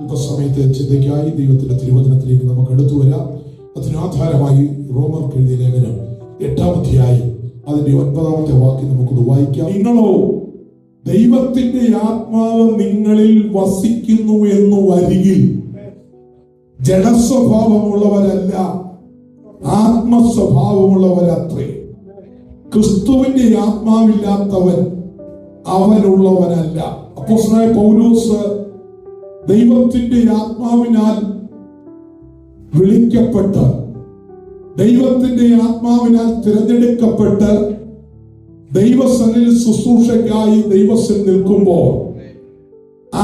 അല്പസമയത്തെ ചിന്തയ്ക്കായി ദൈവത്തിന്റെ തിരുവചനത്തിലേക്ക് നമുക്ക് അടുത്തു വരാം. അതിനാധാരമായി റോമർക്ക് എഴുതിയ ലേഖനം 8-ാം അധ്യായം അതിന്റെ 9-ാമത്തെ വാക്യം നമുക്കൊന്ന് വായിക്കാം. നിങ്ങളോ ദൈവത്തിന്റെ ആത്മാവ് നിങ്ങളിൽ വസിക്കുന്നു എന്ന് വരികിൽ ജഡസ്വഭാവമുള്ളവരല്ല, ആത്മസ്വഭാവമുള്ളവരത്രേ. ക്രിസ്തുവിന്റെ ആത്മാവില്ലാത്തവൻ അവനുള്ളവനല്ല. അപ്പോസ്തലനായ പൗലോസ് ദൈവത്തിന്റെ ആത്മാവിനാൽ വിളിക്കപ്പെട്ട്, ദൈവത്തിന്റെ ആത്മാവിനാൽ തിരഞ്ഞെടുക്കപ്പെട്ട് ദൈവസന്നിധിയിൽ ശുശ്രൂഷയ്ക്കായി ദൈവസന്നിധിയിൽ നിൽക്കുമ്പോൾ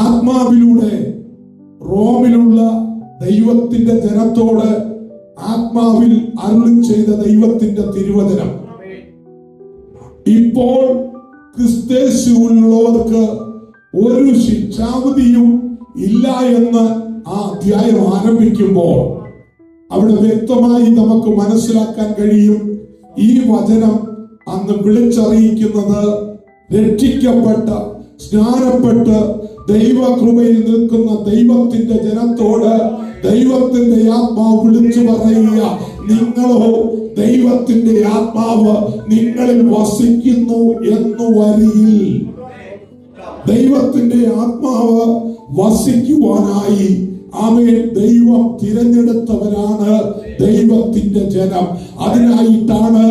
ആത്മാവിലൂടെ റോമിലുള്ള ദൈവത്തിന്റെ ജനത്തോട് ആത്മാവിൽ അരുളി ചെയ്ത ദൈവത്തിന്റെ തിരുവചനം ഇപ്പോൾ ക്രിസ്തുവിലുള്ളവർക്ക് ഒരു ശിക്ഷാവിധിയും ഇല്ല എന്ന് ആ അധ്യായം ആരംഭിക്കുമ്പോൾ അവിടെ വ്യക്തമായി നമുക്ക് മനസ്സിലാക്കാൻ കഴിയും. ഈ വചനം അന്ന് വിളിച്ചറിയിക്കുന്നത് രക്ഷിക്കപ്പെട്ട, സ്നാനപ്പെട്ട് ദൈവകൃപയിൽ നിൽക്കുന്ന ദൈവത്തിന്റെ ജനത്തോട് ദൈവത്തിന്റെ ആത്മാവ് വിളിച്ചു പറയുക, നിങ്ങളോ ദൈവത്തിന്റെ ആത്മാവ് നിങ്ങളിൽ വസിക്കുന്നു എന്ന് വരികിൽ. ദൈവത്തിന്റെ ആത്മാവ് വസിക്കുവാനായി ആമേൻ ദൈവം തിരഞ്ഞെടുത്തവരാണ് ദൈവത്തിന്റെ ജനം. അതിനായിട്ടാണ്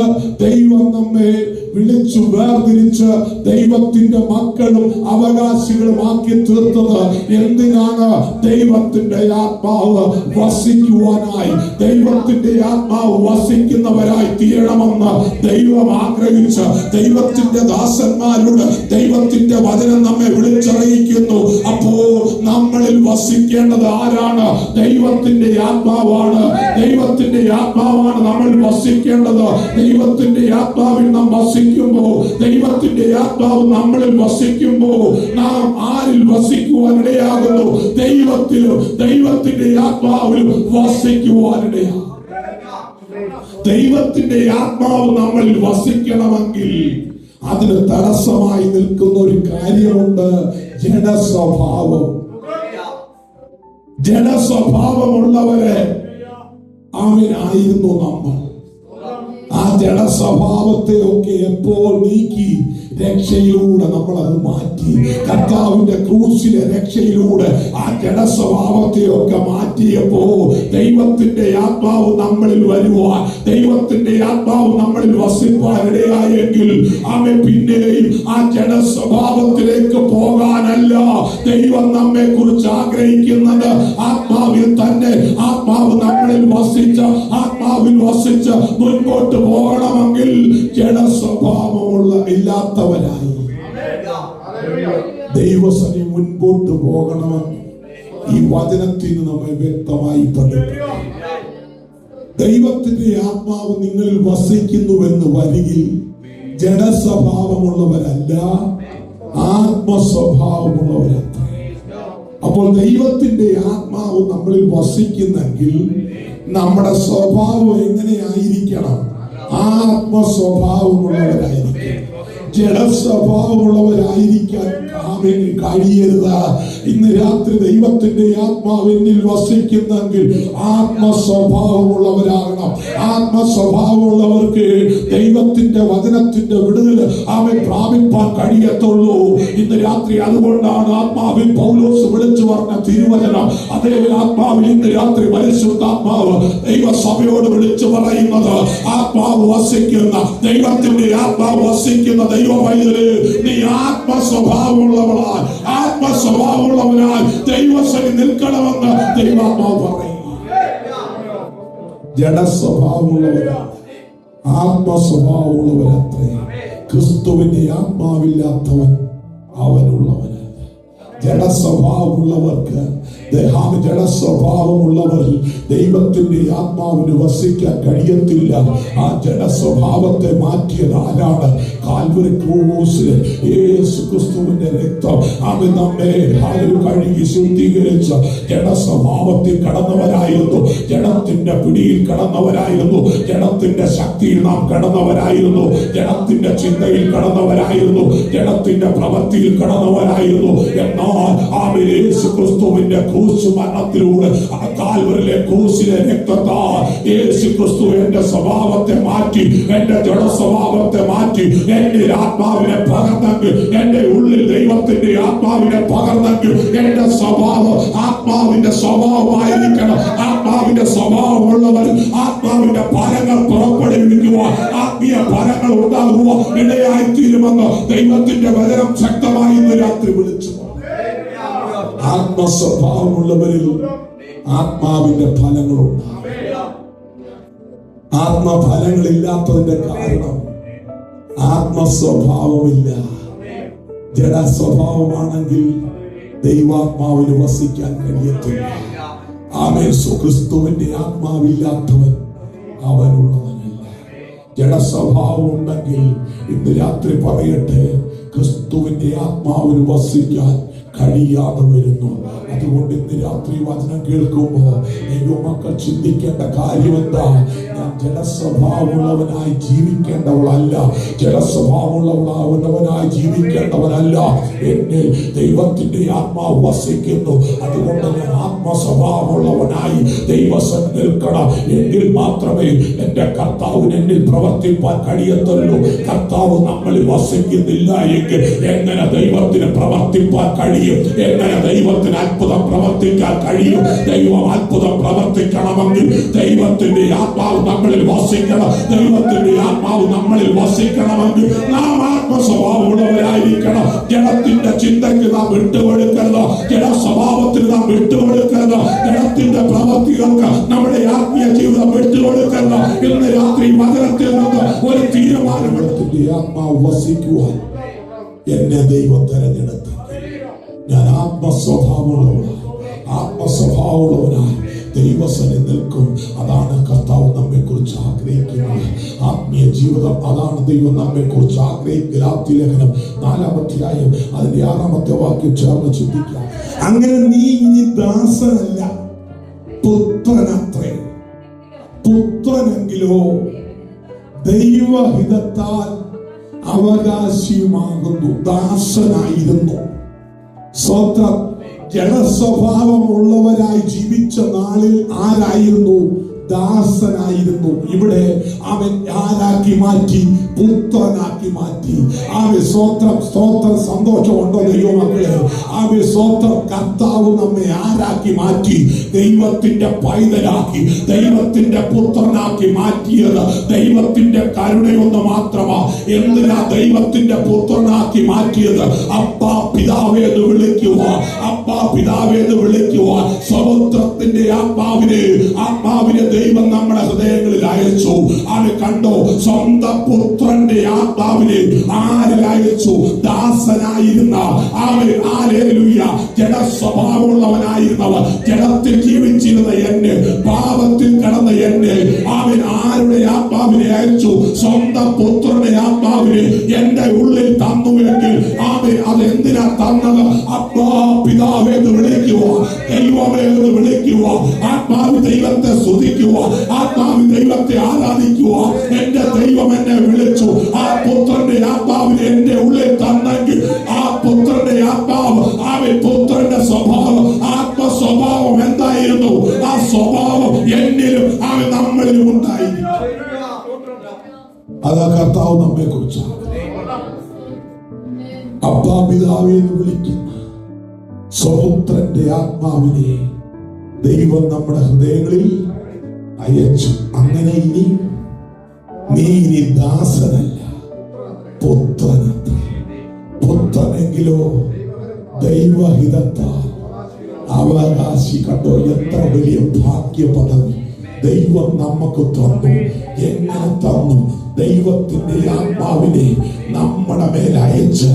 ദൈവം നമ്മെ വിളിച്ചു വേർതിരിച്ച് ദൈവത്തിന്റെ മക്കളും അവകാശികളുമാക്കി തീർത്തത്. എന്തിനാണ്? ദൈവത്തിന്റെ ആത്മാവ് വസിക്കുവാനായി. ദൈവത്തിന്റെ ആത്മാവ് വസിക്കുന്നവരായി തീരണമെന്ന് ദൈവം ആഗ്രഹിച്ച് ദൈവത്തിന്റെ ദാസന്മാരോട് ദൈവത്തിന്റെ വചനം നമ്മെ വിളിച്ചറിയിക്കുന്നു. അപ്പോ നമ്മളിൽ വസിക്കേണ്ടത് ആരാണ്? ദൈവത്തിന്റെ ആത്മാവാണ്. ദൈവത്തിന്റെ ആത്മാവാണ് നമ്മൾ വസിക്കേണ്ടത്. ദൈവത്തിന്റെ ആത്മാവിൽ നാം വസിക്കുമ്പോൾ, ദൈവത്തിന്റെ ആത്മാവ് നമ്മളിൽ വസിക്കുമ്പോൾ നാം ആരിൽ വസിക്കുവാനിടയാകുന്നു? ദൈവത്തിലും ദൈവത്തിന്റെ ആത്മാവിലും വസിക്കുവാനിടയാകും. ദൈവത്തിന്റെ ആത്മാവ് നമ്മളിൽ വസിക്കണമെങ്കിൽ അതിന് തടസ്സമായി നിൽക്കുന്ന ഒരു കാര്യമുണ്ട്, ജഡസ്വഭാവം. ജഡസ്വഭാവമുള്ളവരെ ആയിരുന്നു നമ്മൾ. ആ ജഡസ്വഭാവത്തെ ഒക്കെ എപ്പോൾ നീക്കി രക്ഷയിലൂടെ നമ്മൾ അത് മാറ്റി. കർത്താവിന്റെ ക്രൂശിലെ രക്ഷയിലൂടെ ആ ജഡസ്വഭാവത്തെ ഒക്കെ മാറ്റിയപ്പോ ദൈവത്തിന്റെ ആത്മാവ് നമ്മളിൽ വരുവാൻ, ദൈവത്തിന്റെ ആത്മാവ് നമ്മളിൽ വസിപ്പാൻ ഇടയായെങ്കിൽ ആമേൻ പിന്നെയും ആ ജഡസ്വഭാവത്തിലേക്ക് പോകാനല്ല ദൈവം നമ്മെ കുറിച്ച് ആഗ്രഹിക്കുന്നത്. ആത്മാവിൽ തന്നെ, ആത്മാവ് നമ്മളിൽ ആത്മാവിൽ വസിച്ച് മുൻപോട്ട് പോകണമെങ്കിൽ ജഡസ്വഭാവമുള്ള ഇല്ലാത്തവരായി ദൈവസന്നിധി മുൻപോട്ട് പോകണമെന്ന് ഈ വചനത്തിന് നമ്മെ വ്യക്തമായി പഠിപ്പിക്കും. ദൈവത്തിന്റെ ആത്മാവ് നിങ്ങളിൽ വസിക്കുന്നുവെന്ന് വരികിൽ ജഡസ്വഭാവമുള്ളവരല്ല, ആത്മസ്വഭാവമുള്ളവരല്ല. അപ്പോൾ ദൈവത്തിന്റെ ആത്മാവ് നമ്മളിൽ വസിക്കുന്നെങ്കിൽ നമ്മുടെ സ്വഭാവം എങ്ങനെയായിരിക്കണം? ആത്മസ്വഭാവമുള്ളവരായിരിക്കും. ജഡസ്വഭാവമുള്ളവരായിരിക്കാൻ കഴിയരുത്. ഇന്ന് രാത്രി ദൈവത്തിന്റെ ആത്മാവ് എന്നിൽ വസിക്കുന്നെങ്കിൽ ആത്മസ്വഭാവമുള്ളവരാകണം. ആത്മസ്വഭാവമുള്ളവർക്ക് ദൈവത്തിന്റെ വചനത്തിന്റെ വിടുതൽ അവൻ പ്രാപിപ്പാൻ കഴിയത്തുള്ളൂ. ഇന്ന് രാത്രി അതുകൊണ്ടാണ് ആത്മാവിൽ പൗലോസ് വിളിച്ചു പറഞ്ഞ തിരുവചനം, അതേ ആത്മാവിൽ ഇന്ന് രാത്രി പരിശുദ്ധാത്മാവ് ദൈവസഭയോട് വിളിച്ചു പറയുന്നത്, ആത്മാവ് വസിക്കുന്ന, ദൈവത്തിന്റെ ആത്മാവ് വസിക്കുന്ന ദൈവവൈദ്യര്, നീ ആത്മസ്വഭാവമുള്ളവളാൽ, ആത്മസ്വഭാവമുള്ളവനാൽ ദൈവസഭയിൽ നിൽക്കണമെന്ന് ദൈവാത്മാവ് പറയും. ജഡസ്വഭാവമുള്ളവരാണ്, ആത്മസ്വഭാവമുള്ളവരത്രേ. ക്രിസ്തുവിന്റെ ആത്മാവില്ലാത്തവൻ അവനുള്ളവനല്ല. ജഡസ്വഭാവമുള്ളവർക്ക്, ജഡസ്വഭാവമുള്ളവരിൽ ദൈവത്തിന്റെ ആത്മാവിന് വസിക്കാൻ കഴിയത്തില്ല. ആ ജഡസ്വഭാവത്തെ മാറ്റിയത് ആരാണ്? കാൽവരി ക്രൂസിലെ യേശു ക്രിസ്തുവിന്റെ രക്തം അവൻ നമ്മെ കഴുകി ശുദ്ധീകരിച്ച ജഡസ്വഭാവത്തിൽ കടന്നവരായിരുന്നു, ജഡത്തിന്റെ പിടിയിൽ കടന്നവരായിരുന്നു, ജഡത്തിന്റെ ശക്തിയിൽ നാം കടന്നവരായിരുന്നു, ജഡത്തിന്റെ ചിന്തയിൽ കടന്നവരായിരുന്നു, ജഡത്തിന്റെ പ്രവൃത്തിയിൽ കടന്നവരായിരുന്നു. എന്നാൽ അവൻ യേശു ക്രിസ്തുവിന്റെ ക്രൂശ് മരണത്തിലൂടെ കാൽവരിലെ ക്രൂശിലെ രക്തത്താൽ യേശു ക്രിസ്തു എന്റെ സ്വഭാവത്തെ മാറ്റി, എന്റെ ജഡ സ്വഭാവത്തെ മാറ്റി എന്റെ ആത്മാവിനെ പകർന്നെങ്കിൽ, എന്റെ ഉള്ളിൽ ദൈവത്തിന്റെ ആത്മാവിനെ പകർന്നെങ്കിൽ എന്റെ സ്വഭാവം ആത്മാവിന്റെ സ്വഭാവമായിരിക്കണം. ആത്മാവിന്റെ സ്വഭാവമുള്ളവർ ആത്മാവിന്റെ ഫലങ്ങൾ പുറപ്പെടുവിക്കുവാൻ, ആത്മീയ ഫലങ്ങൾ ഉണ്ടാകുവാൻ ഇടയായിത്തീരുമെന്ന് ദൈവത്തിന്റെ വചനം ശക്തമായി ഇന്ന് രാത്രി വിളിച്ചു. ആത്മസ്വഭാവമുള്ളവരിൽ ആത്മാവിന്റെ ഫലങ്ങളുണ്ട്. ആത്മഫലങ്ങളില്ലാത്തതിന്റെ കാരണം ആത്മസ്വഭാവമില്ല. ജഡസ്വഭാവമാണെങ്കിൽ ദൈവാത്മാവിന് വസിക്കാൻ കഴിയത്തില്ല. ആമേൻ. ക്രിസ്തുവിന്റെ ആത്മാവില്ലാത്തവൻ അവനുള്ളവനല്ല. ജഡസ്വഭാവം ഉണ്ടെങ്കിൽ ഇന്ന് രാത്രി പറയട്ടെ, ക്രിസ്തുവിന്റെ ആത്മാവിന് വസിക്കാൻ കഴിയാതെ വരുന്നു. അതുകൊണ്ട് ഇന്ന് രാത്രി വചനം കേൾക്കുമ്പോൾ ദൈവമക്കൾ ചിന്തിക്കേണ്ട കാര്യം എന്താ? ഞാൻ ജഡസ്വഭാവമുള്ളവനായി ജീവിക്കേണ്ടവളല്ല, ജഡസ്വഭാവമുള്ളവനായി ജീവിക്കേണ്ടവനല്ല. എന്നിൽ ദൈവത്തിന്റെ ആത്മാവ് വസിക്കുന്നു. അതുകൊണ്ട് ഞാൻ ആത്മസ്വഭാവമുള്ളവനായി ദൈവസൻ നിൽക്കണം. എങ്കിൽ മാത്രമേ എന്റെ കർത്താവിന് എന്നിൽ പ്രവർത്തിപ്പാൻ കഴിയത്തുള്ളൂ. കർത്താവ് നമ്മളിൽ വസിക്കുന്നില്ല എങ്കിൽ എങ്ങനെ ദൈവത്തിന് പ്രവർത്തിപ്പാൻ കഴിയും? എങ്ങനെ ദൈവത്തിന് അത്ഭുതം പ്രവർത്തിക്കാൻ കഴിയും? ദൈവം അത്ഭുതം പ്രവർത്തിക്കണമെങ്കിൽ ദൈവത്തിന്റെ ആത്മാവ് നമ്മളിൽ വസിക്കണം. ദൈവത്തിന്റെ ആത്മാവ് നമ്മളിൽ വസിക്കണമെങ്കിൽ നാം ആത്മസ്വഭാവമുള്ളവരായിരിക്കണം. ജഡത്തിന്റെ ചിന്തയ്ക്ക് നാം വിട്ടുകൊടുക്കരുത്, ജഡസ്വഭാവത്തിന് നാം വിട്ടുകൊടുക്കരുത്, ജഡത്തിന്റെ പ്രവൃത്തികൾക്ക് നമ്മുടെ ആത്മീയ ജീവിതം വിട്ടുകൊടുക്കരുത്. ഇന്ന് രാത്രി വചനത്തിൽ നിന്ന് ഒരു തീരുമാനമെടുത്തിന്റെ ആത്മാവ് വസിക്കുവാൻ എന്നെ ദൈവം തെരഞ്ഞെടുത്തു. ഞാൻ ആത്മസ്വഭാവമുള്ളവനായി ദൈവസന്നിധി നിൽക്കും. അതാണ് കർത്താവ് നമ്മെ കുറിച്ച് ആഗ്രഹിക്കുന്നത്. ആത്മീയ ജീവിതം അതാണ് ദൈവം നമ്മെ കുറിച്ച് ആഗ്രഹിക്കുക. ഗലാത്യലേഖനം 4-ാം അധ്യായം അതിന്റെ 6-ാമത്തെ വാക്യം ചേർന്ന് ചിന്തിക്കാം. അങ്ങനെ നീ ഇനി ദാസനല്ല, പുത്രനത്രേ. പുത്രനെങ്കിലോ ദൈവഹിതത്താൽ അവകാശിയുമാകുന്നു. ദാസനായിരുന്നു. സ്വന്തം ജഡസ്വഭാവമുള്ളവരായി ജീവിച്ച നാളിൽ ആരായിരുന്നു? ദാസനായിരുന്നു. ഇവിടെ അവൻ ആരാക്കി മാറ്റി? പുത്രനാക്കി മാറ്റി. അവൻ സ്തോത്രം. സന്തോഷമുണ്ടോ ദൈവമക്കളെ? അവൻ സ്തോത്രം. കർത്താവ് നമ്മെ ആരാക്കി മാറ്റി? ദൈവത്തിന്റെ പൈതലാക്കി, ദൈവത്തിന്റെ പുത്രനാക്കി മാറ്റിയത് ദൈവത്തിന്റെ കരുണയൊന്ന് മാത്രമാ. എന്തിനാ ദൈവത്തിന്റെ പുത്രനാക്കി മാറ്റിയത്? അപ്പാ പിതാവേ എന്ന് വിളിക്കുവാൻ, അപ്പാ പിതാവേ എന്ന് വിളിക്കുവാൻ സ്വപുത്രത്തിന്റെ ആത്മാവിനെ ദൈവം നമ്മുടെ ഹൃദയങ്ങളിൽ അയച്ചു. അത് കണ്ടോ? സ്വന്തം പുത്രന്റെ ആത്മാവിനെ ആരിൽ അയച്ചു? ദാസനായിരുന്ന അവൻ, ഹല്ലേലൂയ, ജഡസ്വഭാവമുള്ളവനായിരുന്നവൻ, ജഡത്തിൽ ജീവിച്ചിരുന്ന എന്നെ, പാപത്തിൽ കടന്ന എന്നെ അവൻ ആരുടെ ആത്മാവിനെ അയച്ചു? സ്വന്തം പുത്രന്റെ ആത്മാവിനെ എന്റെ ഉള്ളിൽ തന്നുവെങ്കിൽ അവൻ അതെന്തിനാ തന്നത്? അപ്പാ പിതാവേ എന്ന് വിളിക്കുക, ദൈവമേ എന്ന് വിളിക്കുക, ആത്മാവ് ദൈവത്തെ സ്തുതിക്കുക, ആത്മാവ് ദൈവത്തെ ആരാധിക്കുക. എന്റെ ദൈവം എന്നെ വിളിച്ചു. ആ പുത്രന്റെ ആത്മാവിനെ എന്റെ ഉള്ളിൽ തന്നെങ്കിൽ ആ പുത്രന്റെ ആത്മാവ്, അവൻ പുത്രന്റെ സ്വഭാവം, ആത്മസ്വഭാവം എന്തായിരുന്നു? ആ സ്വഭാവം എന്നിലും അവൻ നമ്മളിലും ഉണ്ടായിരിക്കും. അതാ കർത്താവ് നമ്മെ കുറിച്ച് അപ്പാ പിതാവേ എന്ന് വിളിക്കുന്ന സ്വപുത്രന്റെ ആത്മാവിനെ ദൈവം നമ്മുടെ ഹൃദയങ്ങളിൽ അയച്ചു. അങ്ങനെ നീ ഇനി ദാസനല്ല, പുത്രനത്രേ. പുത്രനെങ്കിലോ ദൈവഹിതത്താൽ അവകാശി. കണ്ടോ? എത്ര വലിയ ഭാഗ്യ പദവി ദൈവം നമുക്ക് തന്നു. എങ്ങനെ തന്നു? ദൈവത്തിന്റെ ആത്മാവിനെ നമ്മുടെ മേൽ അയച്ച്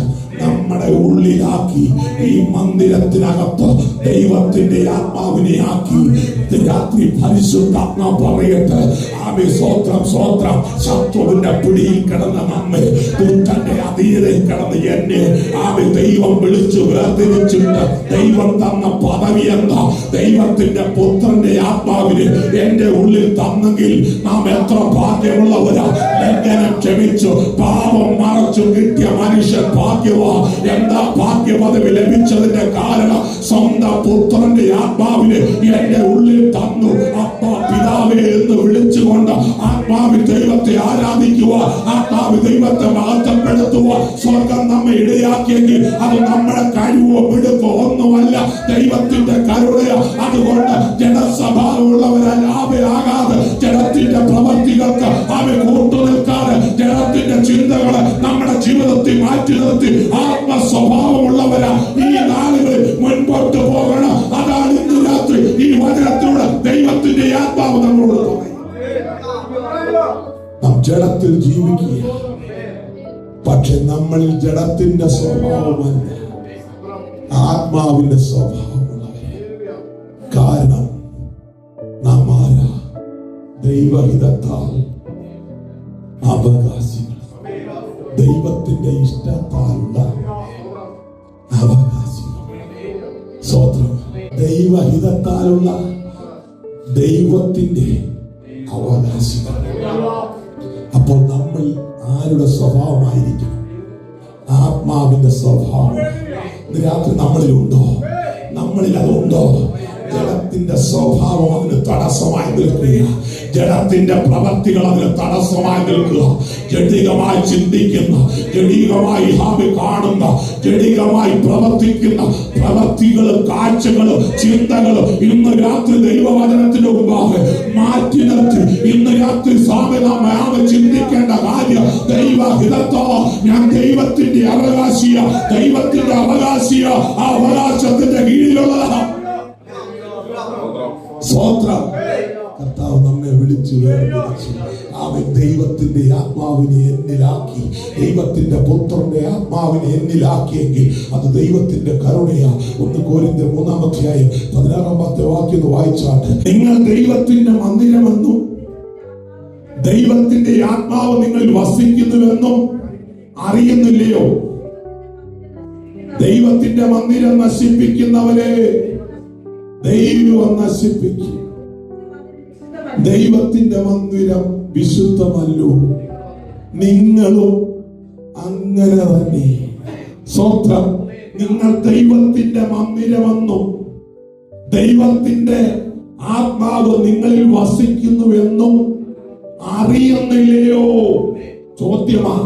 നമ്മുടെ ഉള്ളിലാക്കി ഈ മന്ദിരത്തിനകത്ത് ദൈവത്തിന്റെ ആത്മാവിനെ ആക്കി രാത്രി പരിശുദ്ധാത്മാവ് പറയട്ടെ, ആമേ, സ്തോത്രം സ്തോത്രം. ശത്രുവിന്റെ പിടിയിൽ കിടന്ന നമ്മെ, ദുഷ്ടന്റെ അധീനതയിൽ കിടന്ന് എന്നെ, ആമേ, ദൈവം വിളിച്ചു വേർതിരിച്ചിട്ട് ദൈവം തന്ന പദവി എന്താ? ദൈവത്തിന്റെ പുത്രന്റെ ആത്മാവിന് എന്റെ ഉള്ളിൽ തന്നെങ്കിൽ നാം എത്ര ഭാഗ്യമുള്ളവരാ. ലംഘനം ക്ഷമിച്ചു പാപം മറച്ചു കിട്ടിയ മനുഷ്യൻ ഭാഗ്യവാ. എന്താ ഭാഗ്യപദവി ലഭിച്ചതിന്റെ കാരണം? സ്വന്തം പുത്രന്റെ ആത്മാവിന് എന്റെ ഉള്ളിൽ തന്നു. അപ്പാ, പിതാവേ എന്ന് വിളിച്ചുകൊണ്ട് ആത്മാവിൽ ദൈവത്തെ ആരാധിക്കുക, ആത്മാവിൽ ദൈവത്തെ മഹത്വപ്പെടുത്തുക. സ്വർഗം നമ്മെ ഇടയാക്കിയെങ്കിൽ അത് നമ്മുടെ കഴിവോ മിടുക്കോ ഒന്നുമല്ല, ദൈവത്തിന്റെ കരുണയോ. അതുകൊണ്ട് ജനസ്വഭാവമുള്ളവരാകാതെ, ജനത്തിന്റെ പ്രവർത്തികൾക്ക് അവൻ കൂട്ടുനിൽക്കാതെ, ജനത്തിന്റെ ചിന്തകളെ നമ്മുടെ ജീവിതത്തിൽ മാറ്റി നിർത്തി ആത്മസ്വഭാവമുള്ളവരാ ഈ നാളുകളിൽ മുൻപോട്ട് പോകണം. അതാണ് ഇന്ന് രാത്രി ഈ വചനത്തിലൂടെ ദൈവത്തിന്റെ ആത്മാവ് നമ്മളോട് പറയും. നാം ജഡത്തിൽ ജീവിക്കുക, പക്ഷെ നമ്മളിൽ ജഡത്തിന്റെ സ്വഭാവമല്ല, ആത്മാവിന്റെ സ്വഭാവമുള്ളവരെ. കാരണം നാം ആരാ? ദൈവഹിതത്താൽ അവകാശികൾ, ദൈവത്തിന്റെ ഇഷ്ടത്താലുള്ള അവകാശികൾ. സ്തോത്രം. ദൈവഹിതത്താലുള്ള ദൈവത്തിന്റെ അവകാശികൾ. അപ്പോൾ നമ്മൾ ആരുടെ സ്വഭാവമായിരിക്കണം? ആത്മാവിന്റെ സ്വഭാവം. ഇന്ന് രാത്രി നമ്മളിലുണ്ടോ? നമ്മളിൽ അതുണ്ടോ? ജഡത്തിന്റെ സ്വഭാവം അതിന് തടസ്സമായി നിൽക്കുക, ജഡത്തിന്റെ പ്രവർത്തികൾ അതിന് തടസ്സമായി നിൽക്കുക. ജഡികമായി ചിന്തിക്കുന്ന, ജഡികമായി കാണുന്ന, ജഡികമായി പ്രവർത്തിക്കുന്ന പ്രവർത്തികളും കാഴ്ചകളും ചിന്തകളും ഇന്ന് രാത്രി ദൈവവചനത്തിന്റെ മുമ്പാകെ മാറ്റി നിർത്തി ഇന്ന് രാത്രി നാം ചിന്തിക്കേണ്ട കാര്യം, ദൈവഹിതത്തോ ഞാൻ ദൈവത്തിന്റെ അവകാശിയ, ദൈവത്തിന്റെ അവകാശിയ, ആ അവകാശത്തിന്റെ കീഴിലുള്ളതാണ്. സ്വോത്രം. കർത്താവ് നമ്മെ വിളിച്ചു വേർതിരിച്ചു. അവൻ ദൈവത്തിന്റെ ആത്മാവിനെ എന്നിലാക്കി, ദൈവത്തിന്റെ പുത്രന്റെ ആത്മാവിനെ എന്നിലാക്കിയെങ്കിൽ അത് ദൈവത്തിന്റെ കരുണയാ. 1 കൊരിന്ത്യർ 3-ാം അധ്യായം 16-ാമത്തെ വാക്യം വായിച്ചാട്ടെ. നിങ്ങൾ ദൈവത്തിന്റെ മന്ദിരമെന്നും ദൈവത്തിന്റെ ആത്മാവ് നിങ്ങളിൽ വസിക്കുന്നുവെന്നും അറിയുന്നില്ലയോ? ദൈവത്തിന്റെ മന്ദിരം നശിപ്പിക്കുന്നവരെ ദൈവം നശിപ്പിക്കും. ദൈവത്തിന്റെ മന്ദിരം വിശുദ്ധമല്ലോ, നിങ്ങളും അങ്ങനെ തന്നെ. സ്വത്രം. നിങ്ങൾ ദൈവത്തിന്റെ മന്ദിരമെന്നും ദൈവത്തിന്റെ ആത്മാവ് നിങ്ങളിൽ വസിക്കുന്നുവെന്നും അറിയുന്നില്ലയോ? ചോദ്യമാ.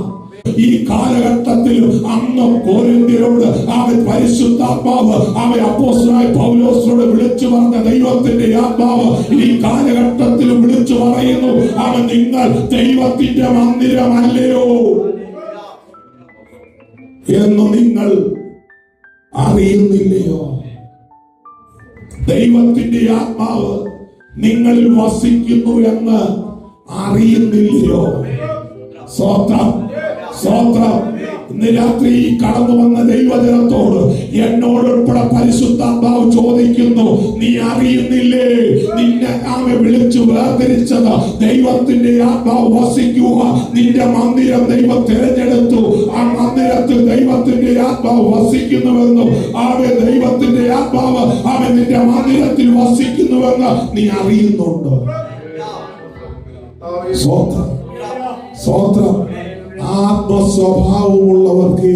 ഈ കാലഘട്ടത്തിൽ അന്ന് കൊരിന്ത്യരോട് അവൻ പരിശുദ്ധാത്മാവ്, അവൻ അപ്പോസ്തലനായ പൗലോസിനോട് വിളിച്ചു പറഞ്ഞ ദൈവത്തിന്റെ ആത്മാവ് ഈ കാലഘട്ടത്തിലും വിളിച്ചു പറയുന്നു, അവൻ നിങ്ങൾ ദൈവത്തിന്റെ മന്ദിരമല്ലയോ എന്ന് നിങ്ങൾ അറിയുന്നില്ലയോ? ദൈവത്തിന്റെ ആത്മാവ് നിങ്ങളിൽ വസിക്കുന്നു എന്ന് അറിയുന്നില്ലയോ? സ്വോത്രം. സ്വോത്രം. ഇന്ന് രാത്രി കടന്നു വന്ന ദൈവജനത്തോട് എന്നോടുൾപ്പെടെ പരിശുദ്ധാത്മാവ് ചോദിക്കുന്നു, നീ അറിയുന്നില്ലേ? നിന്നെ ആമെ വിളിച്ചു വേർതിരിച്ചത് ദൈവത്തിന്റെ ആത്മാവ് വസിക്കുക. നിന്റെ മന്ദിരം ദൈവം തിരഞ്ഞെടുത്തു. ആ മന്ദിരത്തിൽ ദൈവത്തിന്റെ ആത്മാവ് വസിക്കുന്നുവെന്നും ആമെ ദൈവത്തിന്റെ ആത്മാവ് ആമെ നിന്റെ മന്ദിരത്തിൽ വസിക്കുന്നുവെന്ന് നീ അറിയുന്നുണ്ടോ? സ്വോത്രം. സ്വോത്രം. ആത്മസ്വഭാവമുള്ളവർക്ക്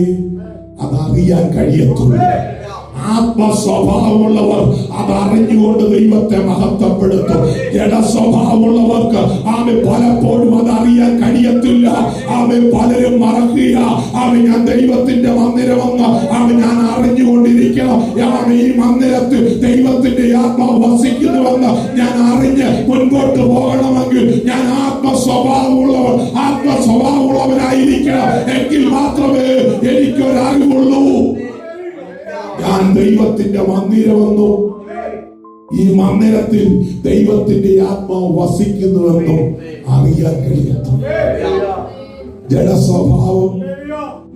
അതറിയാൻ കഴിയത്തുള്ളൂ. ആത്മസ്വഭാവമുള്ളവർ അതറിഞ്ഞുകൊണ്ട് ദൈവത്തെ മഹത്വപ്പെടുത്തും. ജഡസ്വഭാവമുള്ളവർക്ക് ആമെ പലപ്പോഴും അതറിയാൻ കഴിയത്തില്ല. ആമെ പലരും മറക്കുക. ആമെ ഞാൻ ദൈവത്തിന്റെ മന്ദിരമെന്ന് ആമെ ഞാൻ അറിഞ്ഞുകൊണ്ടിരിക്കണം. ആമെ ഈ മന്ദിരത്തിൽ ദൈവത്തിന്റെ ആത്മാവ് വസിക്കുന്നുവെന്ന് ഞാൻ അറിഞ്ഞ് മുൻപോട്ട് പോകണമെങ്കിൽ ഞാൻ ആത്മസ്വഭാവമുള്ളവനായിരിക്കണം. എങ്കിൽ മാത്രമേ എനിക്കൊരറിവുള്ളൂ. ഞാൻ ദൈവത്തിന്റെ മന്ദിരമെന്നും ഈ മന്ദിരത്തിൽ ദൈവത്തിന്റെ ആത്മാവ് വസിക്കുന്നുവെന്നും അറിയാൻ കഴിയത്തുള്ളൂ. ജഡസ്വഭാവം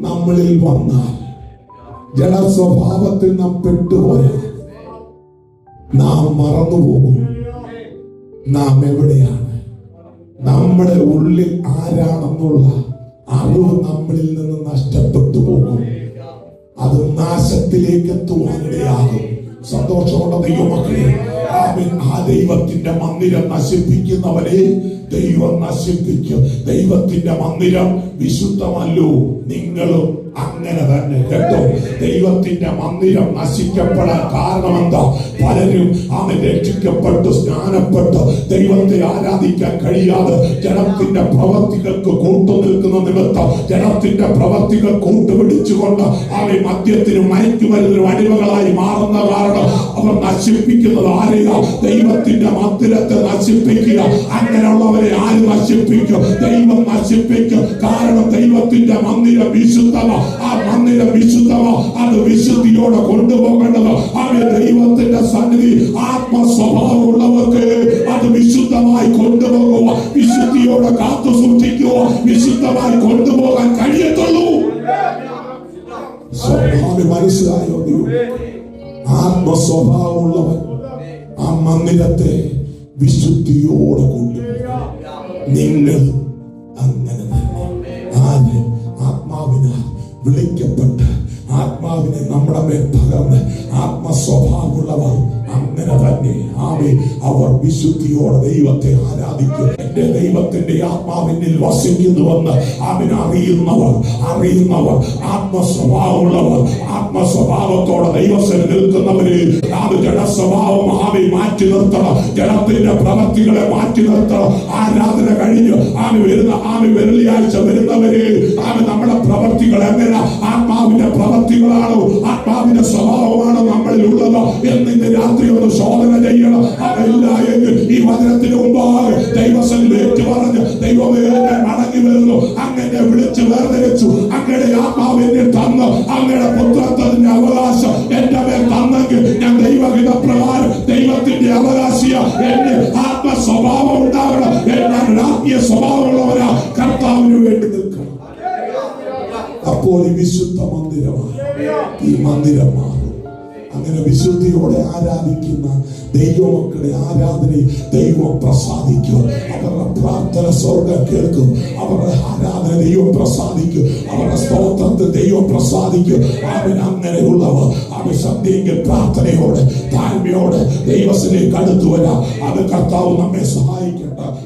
നമ്മളിൽ വന്നാൽ ജഡസ്വഭാവത്തിൽ നാം പെട്ടുപോയാൽ നാം മറന്നുപോകും നാം എവിടെയാണ്. നമ്മുടെ ഉള്ളിൽ ആരാണെന്നുള്ള അറിവ് നമ്മളിൽ നിന്ന് നഷ്ടപ്പെട്ടു പോകും. അത് നാശത്തിലേക്ക് എത്തുവാനിടയാകും. സന്തോഷമുള്ള ദൈവമക്കളെ, ആ ദൈവത്തിന്റെ മന്ദിരം നശിപ്പിക്കുന്നവരെ ദൈവം നശിപ്പിക്കും. ദൈവത്തിന്റെ മന്ദിരം വിശുദ്ധമല്ലോ. നിങ്ങളും അങ്ങനെ തന്നെ കേട്ടോ. ദൈവത്തിന്റെ മന്ദിരം നശിക്കപ്പെടാൻ കാരണം എന്താ? പലരും രക്ഷിക്കപ്പെട്ട് സ്നാനപ്പെട്ട് ദൈവത്തെ ആരാധിക്കാൻ കഴിയാതെ ജനത്തിന്റെ പ്രവർത്തികൾക്ക് കൂട്ടുനിൽക്കുന്ന നിമിത്തം, ജനത്തിന്റെ പ്രവർത്തികൾ കൂട്ടുപിടിച്ചുകൊണ്ട് മദ്യത്തിനും മയക്കുമരുന്നിനും അടിമകളായി മാറുന്ന കാരണം അവർ നശിപ്പിക്കുന്നത് ആരെയാ? ദൈവത്തിന്റെ മന്ദിരത്തെ നശിപ്പിക്കുക. അങ്ങനെയുള്ളവരെ ആര് നശിപ്പിക്കും? ദൈവം നശിപ്പിക്കും. കാരണം ദൈവത്തിന്റെ മന്ദിരം വിശുദ്ധമാ. ആ മന്ദിരം വിശുദ്ധമാ. അത് വിശുദ്ധിയോടെ കൊണ്ടുപോകേണ്ടത് ദൈവത്തിന്റെ സന്നിധി. ആത്മസ്വഭാവമുള്ളവർക്ക് അത് വിശുദ്ധമായി കൊണ്ടുപോകുക, വിശുദ്ധിയോടെ കാത്തു സൂക്ഷിക്കുക, വിശുദ്ധമായി കൊണ്ടുപോകാൻ കഴിയത്തുള്ളൂ. മനസ്സിലായോ? ആത്മസ്വഭാവമുള്ളവൻ ആ മന്ദിരത്തെ വിശുദ്ധിയോടെ കൊണ്ടുപോകും. നിങ്ങൾ അങ്ങനെ തന്നെ ആത്മാവിനാൽ വിളിക്കപ്പെട്ട് ആത്മാവിനെ നമ്മുടെ മേൽ പകർന്ന് ആത്മസ്വഭാവമുള്ളവർ അങ്ങനെ തന്നെ അവർ വിശുദ്ധിയോടെ ദൈവത്തെ ആരാധിക്കും. എന്റെ ദൈവത്തിന്റെ ആത്മാവിനിൽ വസിക്കുന്നുവെന്ന് അറിയുന്നവർ ആത്മസ്വഭാവമുള്ളവർ, ആത്മസ്വഭാവത്തോടെ ദൈവത്തിൽ നിൽക്കുന്നവര് ജനസ്വഭാവം മാറ്റി നിർത്തണം. ജനത്തിന്റെ പ്രവൃത്തികളെ മാറ്റി നിർത്തണം. ആരാധന കഴിഞ്ഞ് വെള്ളിയാഴ്ച വരുന്നവര് നമ്മുടെ പ്രവൃത്തികൾ എങ്ങനെ ആത്മാവിന്റെ പ്രവൃത്തികളാണോ, ആത്മാവിന്റെ സ്വഭാവമാണോ നമ്മളിൽ ഉള്ളത് എന്നിന്ന് രാത്രി ഒന്ന് ശോധന ചെയ്യണം. അതല്ല എങ്കിൽ ഈ വചനത്തിന് മുമ്പാകെ ദൈവസന്നിധിയിൽ ഏറ്റുപറഞ്ഞ് ദൈവമേ മടങ്ങി വരുന്നു, അങ്ങനെ വിളിച്ച് വേർതിരിച്ചു, അങ്ങനെ ആത്മാവിനെ തന്ന് അങ്ങയുടെ പുത്രത്വത്തിന്റെ അവകാശം എന്റെ മേൽ തന്നെങ്കിൽ ഞാൻ ദൈവഹിത പ്രകാരം ദൈവത്തിന്റെ അവകാശിയ. എന്റെ ആത്മസ്വഭാവം ഉണ്ടാകണം. ഞാൻ ആത്മീയ സ്വഭാവമുള്ളവരാ കർത്താവിന് വേണ്ടി നിൽക്കണം. അപ്പോൾ ഈ വിശുദ്ധ മന്ദിരമാണ്. ഈ മന്ദിരം മാറും. അങ്ങനെ വിശുദ്ധിയോടെ ആരാധിക്കുന്ന ദൈവമക്കളുടെ ആരാധനയിൽ ദൈവം പ്രസാദിക്കും. അവരുടെ പ്രാർത്ഥന സ്വർഗ്ഗം കേൾക്കും. അവരുടെ ആരാധന ദൈവം പ്രസാദിക്കും. അവരുടെ സ്തോത്രത്തിൽ ദൈവം പ്രസാദിക്കും. അങ്ങനെയുള്ളവർ സന്ധ്യയെങ്കിൽ പ്രാർത്ഥനയോടെ താഴ്മയോടെ ദൈവത്തിലേക്ക് അടുത്തു വരാം. അത് കർത്താവ് നമ്മെ സഹായിക്കട്ടെ.